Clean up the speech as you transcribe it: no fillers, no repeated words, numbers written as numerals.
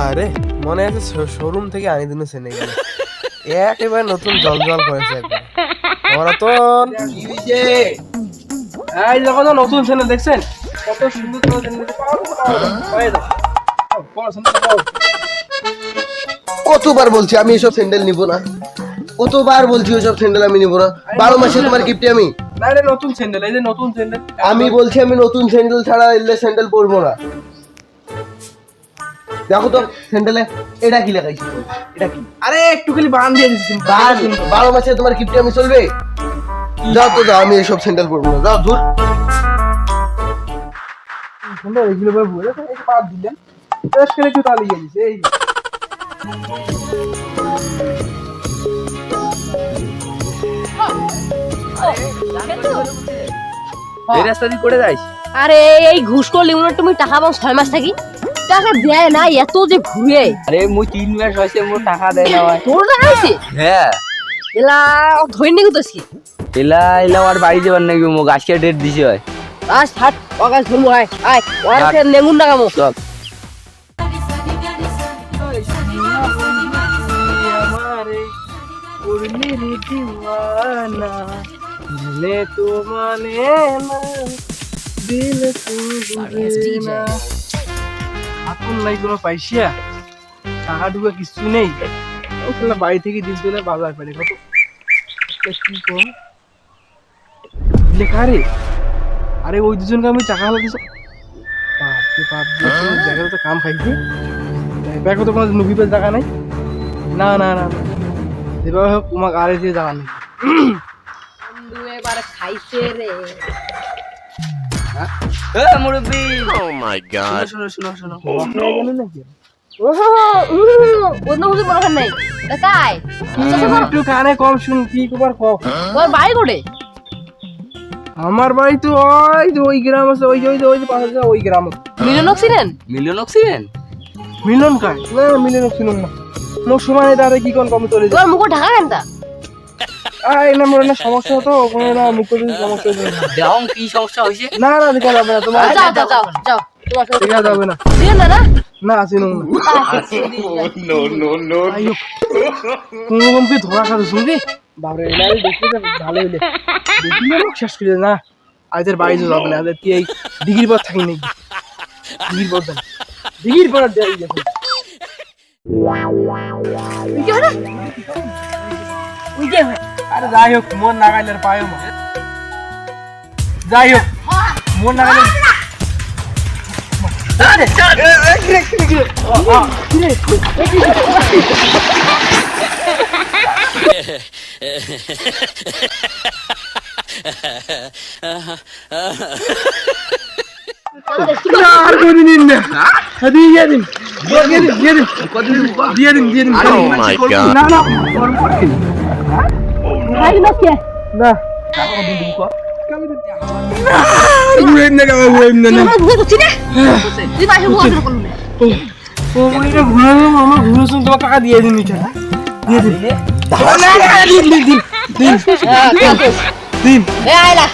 আরে মনে আছে শোরুম থেকে আনি দিন সেনে গেল একেবারে নতুন জল জল করেছে একবার রতন এই দেখো তো নতুন সেনে দেখছেন কত সুন্দর কতবার বলছি আমি এসব স্যান্ডেল নিব না, কতবার বলছি ওসব স্যান্ডেল আমি নিব না। 12 মাসে তোমার গিফটে আমি না রে নতুন স্যান্ডেল, এই যে নতুন স্যান্ডেল আমি বলছি আমি নতুন স্যান্ডেল ছাড়া এলে স্যান্ডেল পরবো না। দেখো তো স্যান্ডেলে এটা কি লাগাইছি, এটা কি? আরে একটু খালি বান দিয়ে দিচ্ছি। 12 মাসে তোমার গিফটে আমি চলবে? যাও তো যাও, আমি এসব স্যান্ডেল পরবো না, যাও দূর। সুন্দর এগুলো ভাই বলে এই বাদ দিলেন শেষ করে একটু তালি গেলিস এই এই রাস্তা দিয়ে করে যাইস? আরে এই ঘুষ করলি মনে তুমি টাকা পাও 6 মাস থাকি টাকা দেয় না এত যে ঘুরে। আরে মুই 3 মাস হইছে মো টাকা দেয় না ভাই। তোর টাকা হইছে? হ্যাঁ এলা ধইন নিগু তোসকি এলা আর বাড়ি যাবার নাকি মো গাছকে ডেট দিছি হয়। আজ ফাট অগাস ধরমু আয় আয় ওরতে নেমুন না কামো চল আমারে করলি রে দিওয়ানা দিলে তো মানে না দিল তো বুঝে না আপন নাই কোনো পাইছিয়া টাকা ঢুকে কিছু নেই ওখানে বাড়ি থেকে দিন চলে বাজার পেলে কত কি কর লেখা রে। আরে ওই দুজনকে আমি টাকা হলো দিছ বাপ জায়গাটা তো কাম খাইছি ব্যাগে তো কোনো নুকিপের জায়গা নাই। না না না যেভাবে হোক তোমাকে আরে দিয়ে জায়গা নেই। বন্ধু এবার খাইছে রে। এ মুরব্বি Oh my god. শুনো শুনো শুনো ওহো বন্ধু বুঝি মনে হয় নাই কাই একটু কানে কম শুন কি কবার কও। তোর বাড়ি কোটে? আমার বাড়ি তো ওই যে ওই গ্রাম আছে ওই যে পাশে ওই গ্রাম। মিলন অক্সিডেন্ট মিলিয়ন অক্সিজেন মিলন কাই না মিলন শুনুন না মোর সময় দাঁড়ে কি কোন কম চলে যায়। তোর মুখ ঢাকা কেনতা? এই না মোর না সমস্যা তো কোনো না মুখ যদি সমস্যা হয়ে যায়। দেও কি সমস্যা হইছে? না না দেখা যাবে না তোমার যাও যাও যাও যাও তোমার সাথে দেখা যাবে না দিন না না না আসিনো না No, no, no. আইও কোনো কম কি ধরা খাতে শুনবি বাবরে এলাই দেখতে তো ভালো হইলে দেখিলে লোক শেষ করে না আইদের বাড়ি যাবে না আইদের কি এই ডিগ্রি পর থাকি নাকি ডিগ্রি পর দেই গেছে কি হলো ওই যে আরে যাই হোক মন নাগাইলে আর পায়ও না যাই হোক মন নাগাইলে আর কোনদিন না দিয়ে দিন Oh my god. না না ভাই না কে না তোমরা বুঝে তো চিনে তুই বাইরে বুঝে করলি না আমার ঘুরেছেন তোমার টাকা দিয়ে দিন নিচে দিয়ে দিন দিন এ আইলা